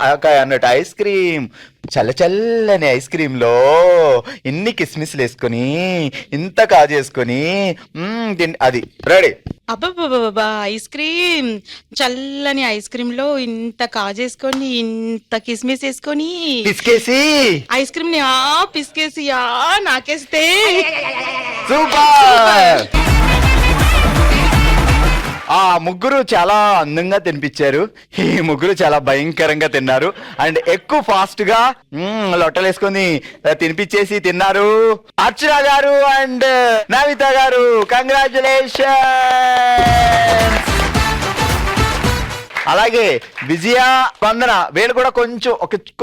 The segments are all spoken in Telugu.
ఆవకాయ అన్నట్టు ఐస్ క్రీమ్, చల్లచల్లని ఐస్ క్రీమ్ లో ఇన్ని కిస్మిస్లు వేసుకొని ఇంత కాజేసుకొని అది రెడీ. అబ్బబ్బబ్బా, ఐస్ క్రీమ్, చల్లని ఐస్ క్రీమ్ లో ఇంత కాజేసుకొని ఇంత కిస్మిస్ వేసుకొని పిసికేసి ఐస్ క్రీమ్ ని పిసికేసి నాకేస్తే సూపర్. ఆ ముగ్గురు చాలా అందంగా తినిపించారు. ఈ ముగ్గురు చాలా భయంకరంగా తిన్నారు అండ్ ఎక్కువ ఫాస్ట్ గా లొట్టలేసుకొని తినిపించేసి తిన్నారు. అర్చన గారు అండ్ నవిత గారు, కంగ్రాచులేషన్. అలాగే విజయ, వందన వీళ్ళు కూడా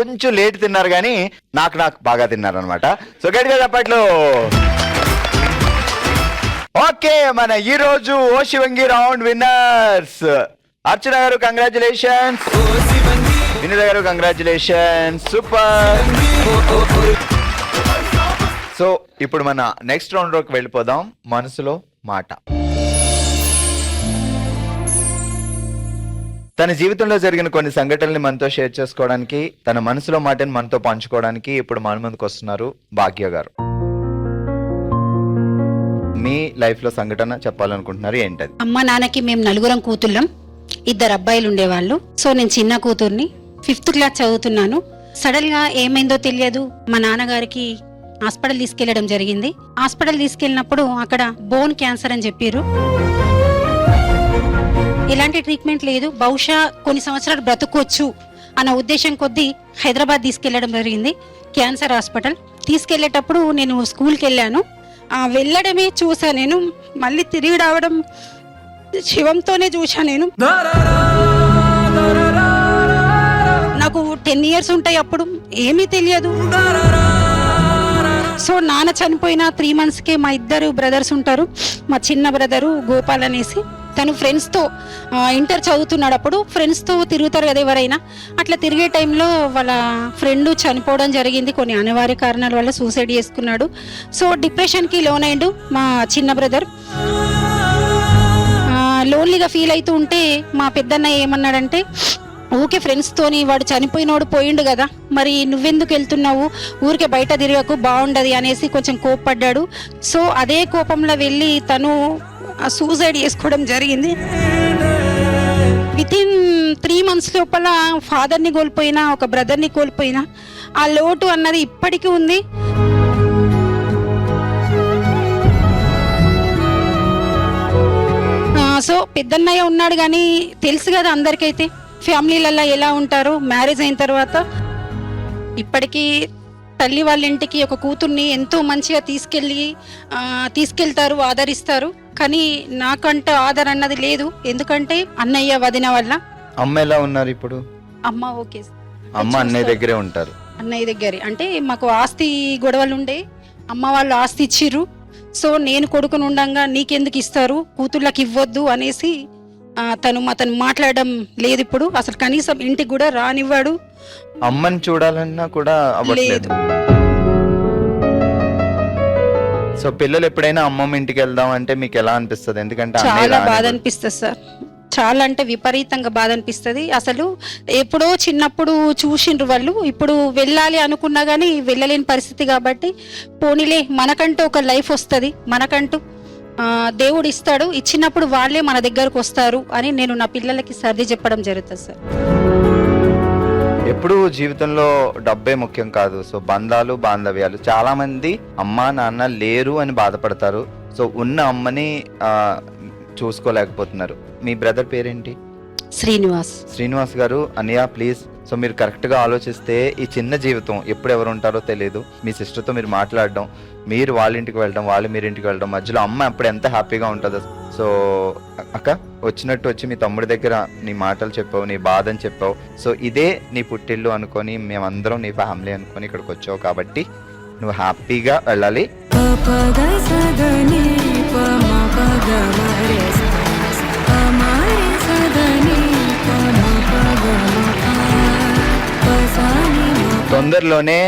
కొంచెం లేట్ తిన్నారు కానీ నాకు బాగా తిన్నారు అనమాట. సో గట్టిగా చెప్పట్లు. ఓకే, మన ఈ రోజు ఓ శివంగి రౌండ్ విన్నర్స్ అర్చన గారు కంగ్రాచులేషన్స్, వినీత గారు కంగ్రాచులేషన్స్, సూపర్. సో ఇప్పుడు మన నెక్స్ట్ రౌండ్ లోకి వెళ్ళిపోదాం. మనసులో మాట. తన జీవితంలో జరిగిన కొన్ని సంఘటనల్ని మనతో షేర్ చేసుకోవడానికి, తన మనసులో మాటని మనతో పంచుకోవడానికి ఇప్పుడు మన ముందుకు వస్తున్నారు భాగ్య గారు. మీ లైఫ్ లో సంఘటన చెప్పాలనుకుంటున్నారు, ఏంటది? అమ్మ నాన్నకి మేము నలుగురం కూతుళ్ళం, 2 అబ్బాయిలు ఉండేవాళ్ళు. సో నేను చిన్న కూతుర్ని, 5th క్లాస్ చదువుతున్నాను. సడన్ గా ఏమైందో తెలియదు, మా నాన్నగారికి హాస్పిటల్ తీసుకెళ్లడం జరిగింది. హాస్పిటల్ తీసుకెళ్ళినప్పుడు అక్కడ బోన్ క్యాన్సర్ అని చెప్పారు. ఎలాంటి ట్రీట్మెంట్ లేదు, బహుశా కొన్ని సంవత్సరాలు బ్రతుకోవచ్చు అన్న ఉద్దేశం కొద్దీ హైదరాబాద్ తీసుకెళ్లడం జరిగింది. క్యాన్సర్ హాస్పిటల్ తీసుకెళ్లేటప్పుడు నేను స్కూల్కి వెళ్ళాను. వెళ్ళడమే చూసా నేను, మళ్ళీ తిరిగి రావడం శివంతోనే చూసా నేను. నాకు 10 years ఉంటాయి, అప్పుడు ఏమీ తెలియదు. సో నాన్న చనిపోయిన 3 monthsకే మా 2 brothers ఉంటారు. మా చిన్న బ్రదరు గోపాల్ అనేసి, తను ఫ్రెండ్స్తో ఇంటర్ చదువుతున్నాడు. అప్పుడు ఫ్రెండ్స్తో తిరుగుతారు కదా ఎవరైనా, అట్లా తిరిగే టైంలో వాళ్ళ ఫ్రెండ్ చనిపోవడం జరిగింది. కొన్ని అనివార్య కారణాల వల్ల సూసైడ్ చేసుకున్నాడు. సో డిప్రెషన్కి లోనైండు మా చిన్న బ్రదర్. లోన్లీగా ఫీల్ అవుతూ ఉంటే మా పెద్దన్న ఏమన్నాడంటే, ఊకే ఫ్రెండ్స్తోని వాడు చనిపోయినోడు పోయిండు కదా, మరి నువ్వెందుకు వెళ్తున్నావు, ఊరికే బయట తిరగకు బాగుండదు అనేసి కొంచెం కోప్పడ్డాడు. సో అదే కోపంలో వెళ్ళి తను సూసైడ్ చేసుకోవడం జరిగింది. వితిన్ 3 months లోపల ఫాదర్ని కోల్పోయినా, ఒక బ్రదర్ని కోల్పోయినా, ఆ లోటు అన్నది ఇప్పటికీ ఉంది. సో పెద్దన్నయ్య ఉన్నాడు కానీ తెలుసు కదా అందరికైతే ఫ్యామిలీలలో ఎలా ఉంటారో. మ్యారేజ్ అయిన తర్వాత ఇప్పటికీ తల్లి వాళ్ళ ఇంటికి ఒక కూతుర్ని ఎంతో మంచిగా తీసుకెళ్తారు, ఆదరిస్తారు. కానీ నాకంటే ఆదరణ అన్నది లేదు, ఎందుకంటే అన్నయ్య వదిన వల్ల. అమ్మ ఎలా ఉన్నారు ఇప్పుడు? అమ్మ ఓకే, అమ్మ అన్నయ్య దగ్గరే ఉంటారు. అన్నయ్య దగ్గరే అంటే మాకు ఆస్తి గొడవలు ఉండే, అమ్మ వాళ్ళు ఆస్తి ఇచ్చిర్రు. సో నేను కొడుకుని ఉండంగా నీకెందుకు ఇస్తారు, కూతుళ్ళకి ఇవ్వద్దు అనేసి తను మాట్లాడడం లేదు. ఇప్పుడు అసలు కనీసం ఇంటికి కూడా రానివ్వడు. అమ్మని చూడాలన్నా కూడా అవ్వట్లేదు. సో పిల్లలు ఎప్పుడైనా అమ్మమ్మ ఇంటికి వెళ్దాం అంటే మీకు ఎలా అనిపిస్తుంది? ఎందుకంటే చాలా బాధ అనిపిస్తుంది సార్, చాలా అంటే విపరీతంగా బాధ అనిపిస్తుంది. అసలు ఎప్పుడో చిన్నప్పుడు చూసిండ్రు వాళ్ళు, ఇప్పుడు వెళ్ళాలి అనుకున్నా కానీ వెళ్ళలేని పరిస్థితి. కాబట్టి పోనీలే, మనకంటూ ఒక లైఫ్ వస్తుంది, మనకంటూ దేవుడు ఇస్తాడు, ఇచ్చినప్పుడు వాళ్ళే మన దగ్గరకు వస్తారు అని నేను నా పిల్లలకి సర్ది చెప్పడం జరుగుతుంది సార్. ఎప్పుడు జీవితంలో డబ్బే ముఖ్యం కాదు. సో బంధాలు, బాంధవ్యాలు. చాలా మంది అమ్మా నాన్న లేరు అని బాధపడతారు. సో ఉన్న అమ్మని చూసుకోలేకపోతున్నారు. మీ బ్రదర్ పేరేంటి? శ్రీనివాస్ గారు. అన్నయ్య ప్లీజ్, సో మీరు కరెక్ట్గా ఆలోచిస్తే ఈ చిన్న జీవితం ఎప్పుడు ఎవరు ఉంటారో తెలియదు. మీ సిస్టర్తో మీరు మాట్లాడడం, మీరు వాళ్ళ ఇంటికి వెళ్ళడం, వాళ్ళు మీరు ఇంటికి వెళ్ళడం, మధ్యలో అమ్మ అప్పుడు ఎంత హ్యాపీగా ఉంటుందో. సో అక్క వచ్చినట్టు వచ్చి మీ తమ్ముడి దగ్గర నీ మాటలు చెప్పావు, నీ బాధని చెప్పావు. సో ఇదే నీ పుట్టిల్లు అనుకొని, మేమందరం నీ ఫ్యామిలీ అనుకొని ఇక్కడికి వచ్చావు. కాబట్టి నువ్వు హ్యాపీగా వెళ్ళాలి. తొందరలోనే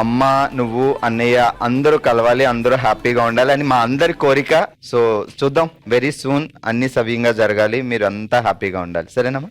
అమ్మ, నువ్వు, అన్నయ్య అందరూ కలవాలి, అందరూ హ్యాపీగా ఉండాలి అని మా అందరి కోరిక. సో చూద్దాం, వెరీ సూన్ అన్ని సవ్యంగా జరగాలి, మీరు అంతా హ్యాపీగా ఉండాలి. సరేనమ్మా?